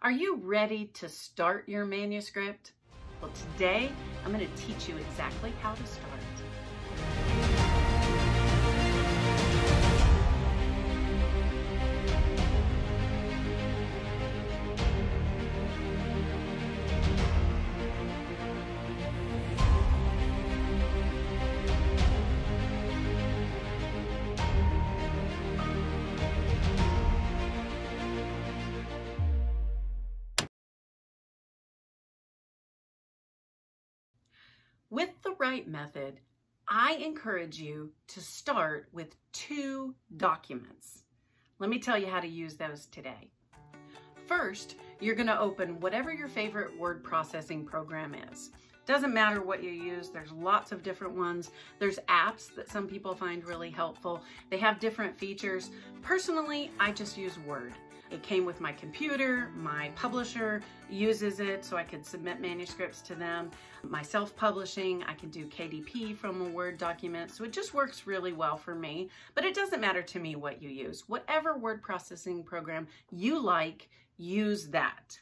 Are you ready to start your manuscript? Well, today I'm going to teach you exactly how to start. With the right method, I encourage you to start with 2 documents. Let me tell you how to use those today. First, you're going to open whatever your favorite word processing program is. Doesn't matter what you use, there's lots of different ones. There's apps that some people find really helpful. They have different features. Personally, I just use Word. It came with my computer, my publisher uses it so I could submit manuscripts to them. My self-publishing, I can do KDP from a Word document, so it just works really well for me. But it doesn't matter to me what you use. Whatever word processing program you like, use that.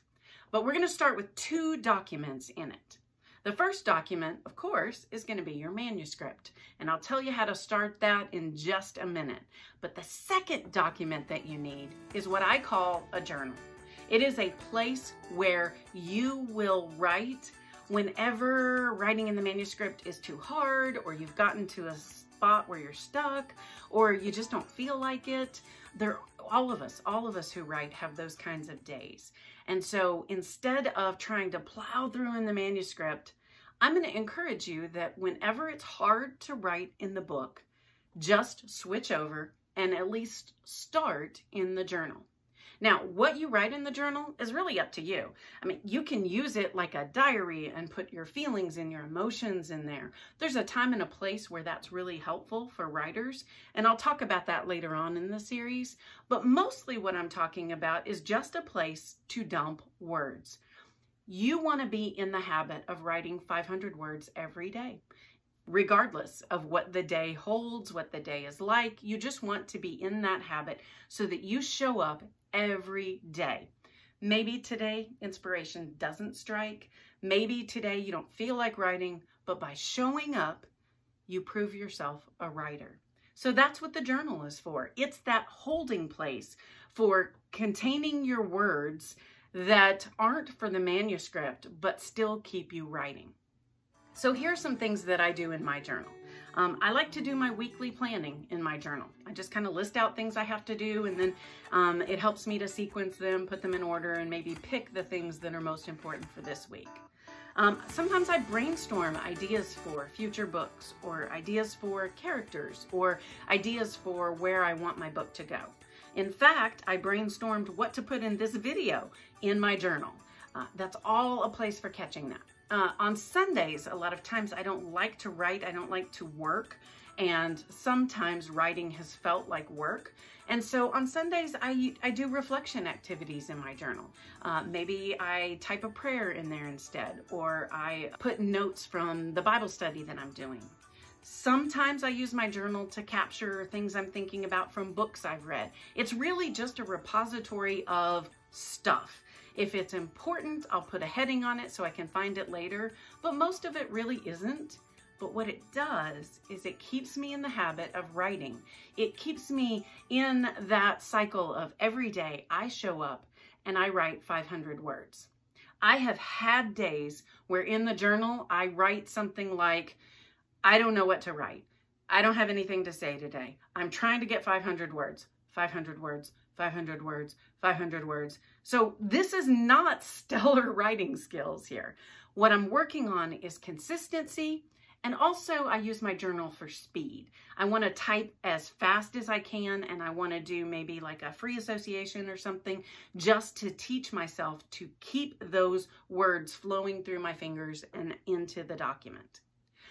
But we're going to start with 2 documents in it. The first document, of course, is going to be your manuscript, and I'll tell you how to start that in just a minute. But the second document that you need is what I call a journal. It is a place where you will write whenever writing in the manuscript is too hard, or you've gotten to a spot where you're stuck, or you just don't feel like it. All of us who write have those kinds of days. And so instead of trying to plow through in the manuscript, I'm going to encourage you that whenever it's hard to write in the book, just switch over and at least start in the journal. Now, what you write in the journal is really up to you. I mean, you can use it like a diary and put your feelings and your emotions in there. There's a time and a place where that's really helpful for writers, and I'll talk about that later on in the series. But mostly what I'm talking about is just a place to dump words. You want to be in the habit of writing 500 words every day. Regardless of what the day holds, what the day is like, you just want to be in that habit so that you show up every day. Maybe today inspiration doesn't strike. Maybe today you don't feel like writing, but by showing up, you prove yourself a writer. So that's what the journal is for. It's that holding place for containing your words that aren't for the manuscript, but still keep you writing. So here's some things that I do in my journal. I like to do my weekly planning in my journal. I just kind of list out things I have to do, and then it helps me to sequence them, put them in order, and maybe pick the things that are most important for this week. Sometimes I brainstorm ideas for future books, or ideas for characters, or ideas for where I want my book to go. In fact, I brainstormed what to put in this video in my journal. That's all a place for catching that. On Sundays, a lot of times I don't like to write, I don't like to work, and sometimes writing has felt like work. And so on Sundays, I do reflection activities in my journal. Maybe I type a prayer in there instead, or I put notes from the Bible study that I'm doing. Sometimes I use my journal to capture things I'm thinking about from books I've read. It's really just a repository of stuff. If it's important, I'll put a heading on it so I can find it later, but most of it really isn't. But what it does is it keeps me in the habit of writing. It keeps me in that cycle of every day I show up and I write 500 words. I have had days where in the journal I write something like, I don't know what to write. I don't have anything to say today. I'm trying to get 500 words, 500 words, 500 words, 500 words. So this is not stellar writing skills here. What I'm working on is consistency, and also I use my journal for speed. I want to type as fast as I can, and I want to do maybe like a free association or something just to teach myself to keep those words flowing through my fingers and into the document.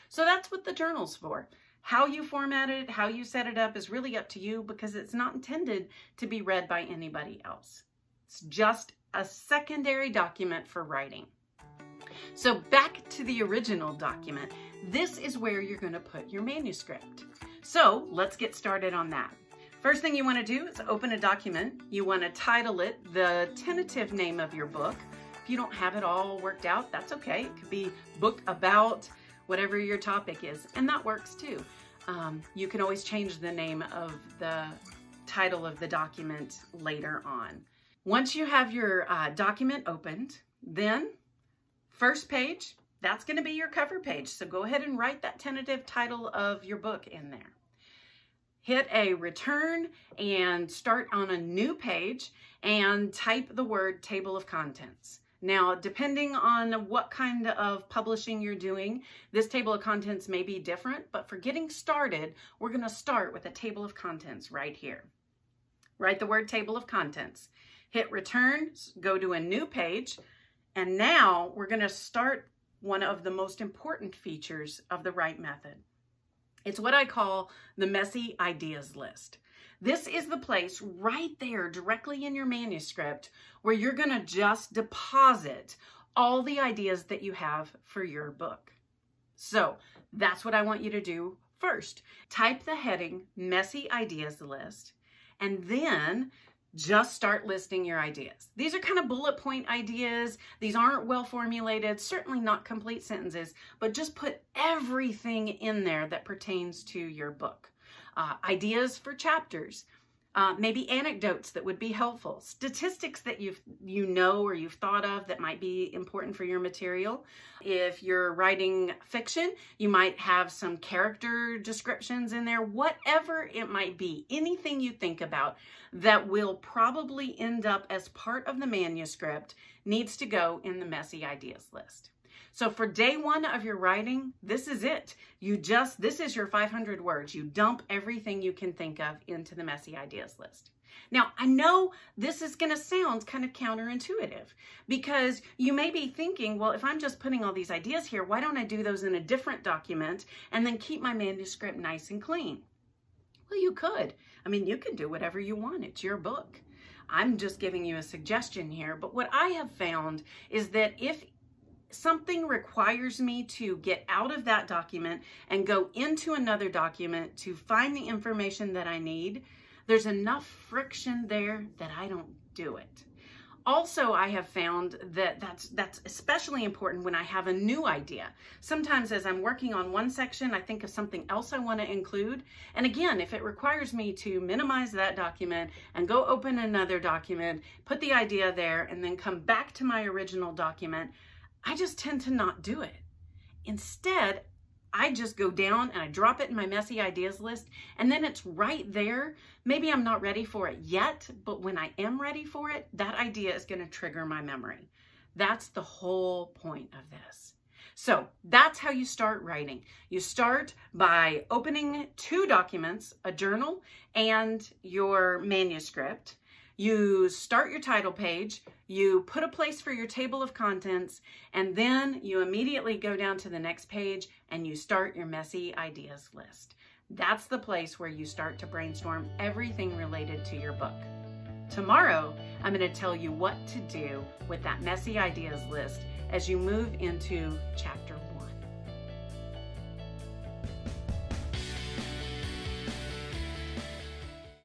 So that's what the journal's for. How you format it, how you set it up is really up to you because it's not intended to be read by anybody else. It's just a secondary document for writing. So back to the original document. This is where you're going to put your manuscript. So let's get started on that. First thing you want to do is open a document. You want to title it the tentative name of your book. If you don't have it all worked out, that's okay. It could be book about whatever your topic is, and that works too. You can always change the name of the title of the document later on. Once you have your document opened, then first page, that's going to be your cover page. So go ahead and write that tentative title of your book in there. Hit a return and start on a new page and type the word table of contents. Now, depending on what kind of publishing you're doing, this table of contents may be different, but for getting started, we're going to start with a table of contents right here. Write the word table of contents. Hit return, go to a new page, and now we're going to start one of the most important features of the Write method. It's what I call the messy ideas list. This is the place right there directly in your manuscript where you're going to just deposit all the ideas that you have for your book. So that's what I want you to do first. Type the heading Messy Ideas List and then just start listing your ideas. These are kind of bullet point ideas. These aren't well formulated, certainly not complete sentences, but just put everything in there that pertains to your book. Ideas for chapters, maybe anecdotes that would be helpful, statistics that you know or you've thought of that might be important for your material. If you're writing fiction, you might have some character descriptions in there, whatever it might be, anything you think about that will probably end up as part of the manuscript needs to go in the messy ideas list. So for day one of your writing, this is it. This is your 500 words. You dump everything you can think of into the messy ideas list. Now, I know this is going to sound kind of counterintuitive because you may be thinking, well, if I'm just putting all these ideas here, why don't I do those in a different document and then keep my manuscript nice and clean? Well, you could. I mean, you can do whatever you want. It's your book. I'm just giving you a suggestion here. But what I have found is that if something requires me to get out of that document and go into another document to find the information that I need, there's enough friction there that I don't do it. Also, I have found that that's especially important when I have a new idea. Sometimes as I'm working on one section, I think of something else I want to include. And again, if it requires me to minimize that document and go open another document, put the idea there, and then come back to my original document, I just tend to not do it. Instead, I just go down and I drop it in my messy ideas list, and then it's right there. Maybe I'm not ready for it yet, but when I am ready for it, that idea is going to trigger my memory. That's the whole point of this. So that's how you start writing. You start by opening two documents, a journal and your manuscript. You start your title page, you put a place for your table of contents, and then you immediately go down to the next page and you start your messy ideas list. That's the place where you start to brainstorm everything related to your book. Tomorrow, I'm going to tell you what to do with that messy ideas list as you move into chapter 1.